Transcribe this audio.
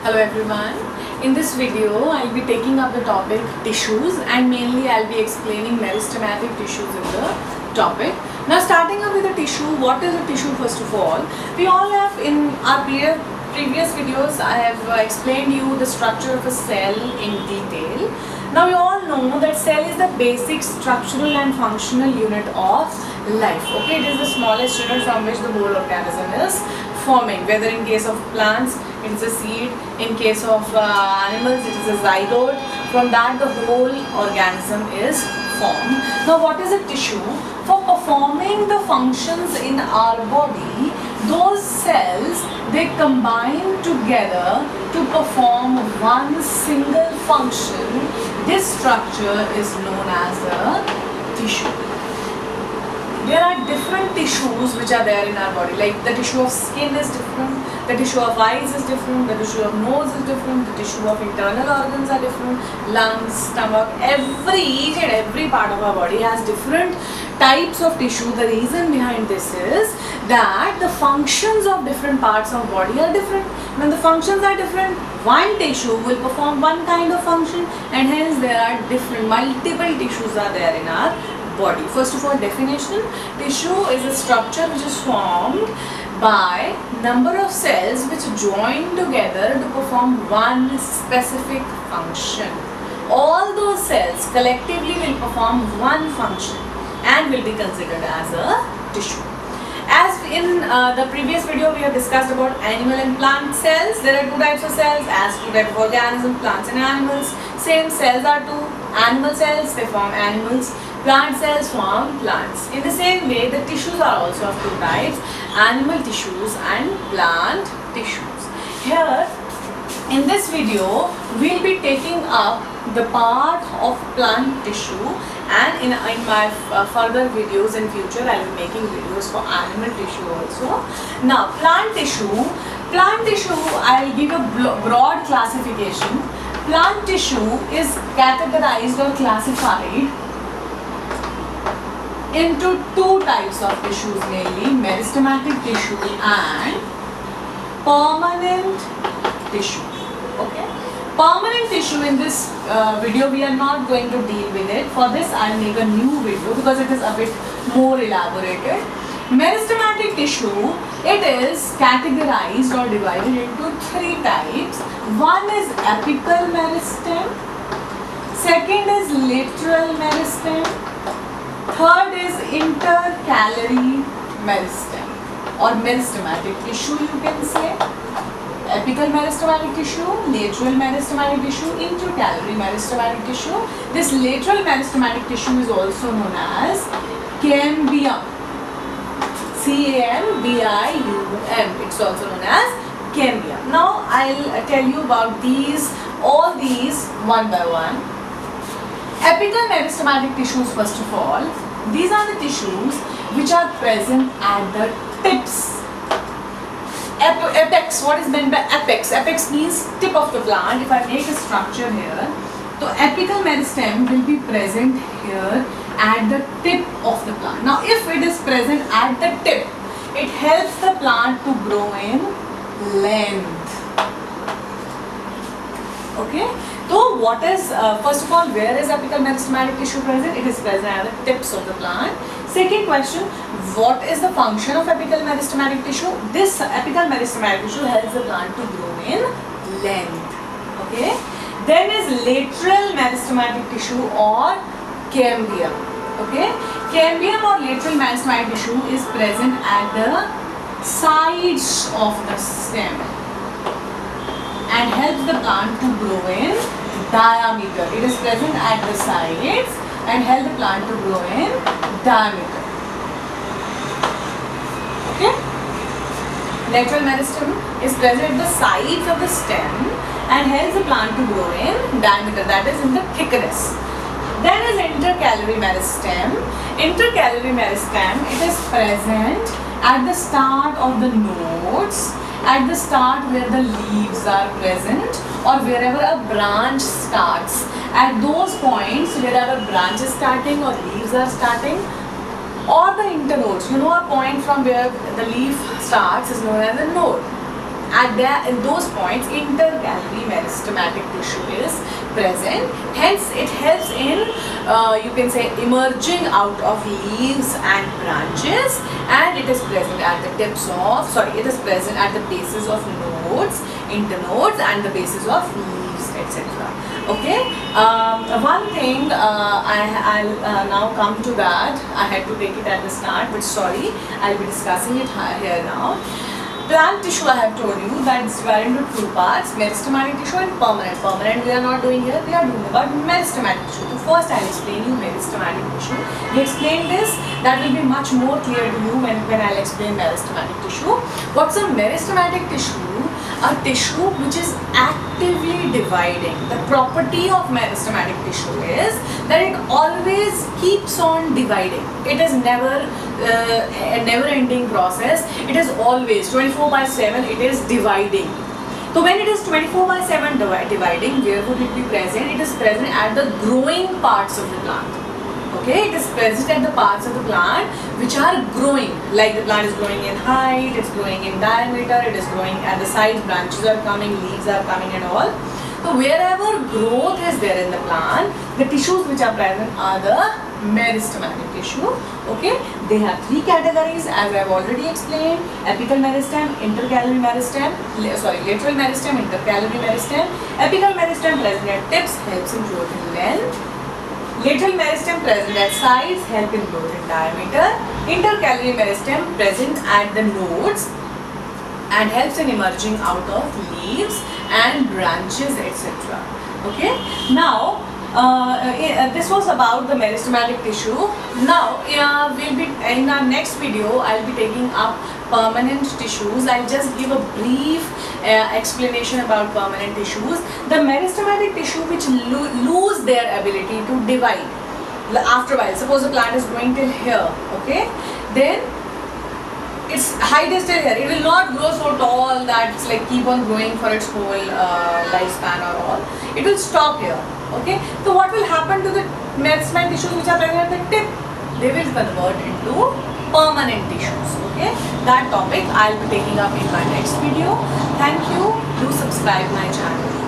Hello everyone. In this video, I'll be taking up the topic tissues and mainly I'll be explaining meristematic tissues in the topic. Now starting up with the tissue, what is a tissue first of all? We all have in our previous videos, I have explained you the structure of a cell in detail. Now we all know that cell is the basic structural and functional unit of life. Okay, it is the smallest unit from which the whole organism is forming. Whether in case of plants, it is a seed. In case of animals, it is a zygote. From that, the whole organism is formed. Now, what is a tissue? For performing the functions in our body, those cells, they combine together to perform one single function. This structure is known as a tissue. There are different tissues which are there in our body, like the tissue of skin is different, the tissue of eyes is different, the tissue of nose is different, the tissue of internal organs are different, lungs, stomach, each and every part of our body has different types of tissue. The reason behind this is that the functions of different parts of body are different. When the functions are different, one tissue will perform one kind of function, and hence there are multiple tissues are there in our body. First of all, definition: tissue is a structure which is formed by number of cells which join together to perform one specific function. All those cells collectively will perform one function and will be considered as a tissue. As in the previous video, we have discussed about animal and plant cells. There are two types of cells, as two types of organisms, plants and animals. Same cells are two. Animal cells, they form animals. Plant cells form plants. In the same way, the tissues are also of two types, animal tissues and plant tissues. Here, in this video, we'll be taking up the part of plant tissue, and in my further videos in future, I'll be making videos for animal tissue also. Now, plant tissue, I'll give a broad classification. Plant tissue is categorized or classified into two types of tissues, mainly meristematic tissue and permanent tissue. Okay, permanent tissue, in this video we are not going to deal with it. For this I'll make a new video because it is a bit more elaborated. Meristematic tissue, it is categorized or divided into three types. One is apical meristem, second is lateral meristem, third is intercalary meristem or meristematic tissue, you can say. Apical meristematic tissue, lateral meristematic tissue, intercalary meristematic tissue. This lateral meristematic tissue is also known as cambium. C-A-M-B-I-U-M. It's also known as cambium. Now I'll tell you about all these one by one. Apical meristematic tissues, first of all, these are the tissues which are present at the tips. Apex, what is meant by apex? Apex means tip of the plant. If I make a structure here, so apical meristem will be present here at the tip of the plant. Now if it is present at the tip, it helps the plant to grow in length. Okay, so what is, first of all, where is apical meristematic tissue present? It is present at the tips of the plant. Second question, what is the function of apical meristematic tissue? This apical meristematic tissue helps the plant to grow in length. Okay, then is lateral meristematic tissue or cambium. Okay, cambium or lateral meristematic tissue is present at the sides of the stem and helps the plant to grow in diameter. It is present at the sides and helps the plant to grow in diameter. Okay? Lateral meristem is present at the sides of the stem and helps the plant to grow in diameter, that is in the thickness. Then is intercalary meristem. Intercalary meristem, it is present at the start of the nodes, at the start where the leaves are present or wherever a branch starts. At those points wherever branch is starting or leaves are starting, or the internodes, a point from where the leaf starts is known as a node. in those points intergallery meristematic tissue is present. Hence it helps in you can say emerging out of leaves and branches, and it is present at the it is present at the bases of nodes, internodes, and the bases of leaves, etc. Okay, one thing I'll now come to that. I had to take it at the start, but sorry, I'll be discussing it here now. Plant tissue, I have told you that it's divided into two parts: meristematic tissue and permanent. Permanent we are not doing here, we are doing about meristematic tissue. So first I'll explain you meristematic tissue. We explained this, that will be much more clear to you when I'll explain meristematic tissue. What's a meristematic tissue? A tissue which is actively dividing. The property of meristematic tissue is that it always keeps on dividing. It is never a never-ending process. It is always 24/7. It is dividing. So when it is 24/7 dividing, where would it be present? It is present at the growing parts of the plant. Okay, it is present at the parts of the plant which are growing, like the plant is growing in height, it's growing in diameter, it is growing at the sides, branches are coming, leaves are coming and all. So wherever growth is there in the plant, the tissues which are present are the meristematic tissue. Okay, they have three categories as I have already explained: apical meristem, intercalary meristem, lateral meristem, intercalary meristem. Apical meristem present at tips, helps in growth in length. Lateral meristem present at sides, help in growth in diameter. Intercalary meristem present at the nodes and helps in emerging out of leaves and branches, etc. Okay, now this was about the meristematic tissue. Now we'll be in our next video. I'll be taking up permanent tissues. I'll just give a brief explanation about permanent tissues. The meristematic tissue which lose their ability to divide after a while. Suppose the plant is growing till here, okay, then its height is still here. It will not grow so tall that it's like keep on growing for its whole lifespan or all. It will stop here. Okay, so what will happen to the meristematic tissues which are present at the tip? They will convert into permanent tissues. Okay, that topic I'll be taking up in my next video. Thank you. Do subscribe my channel.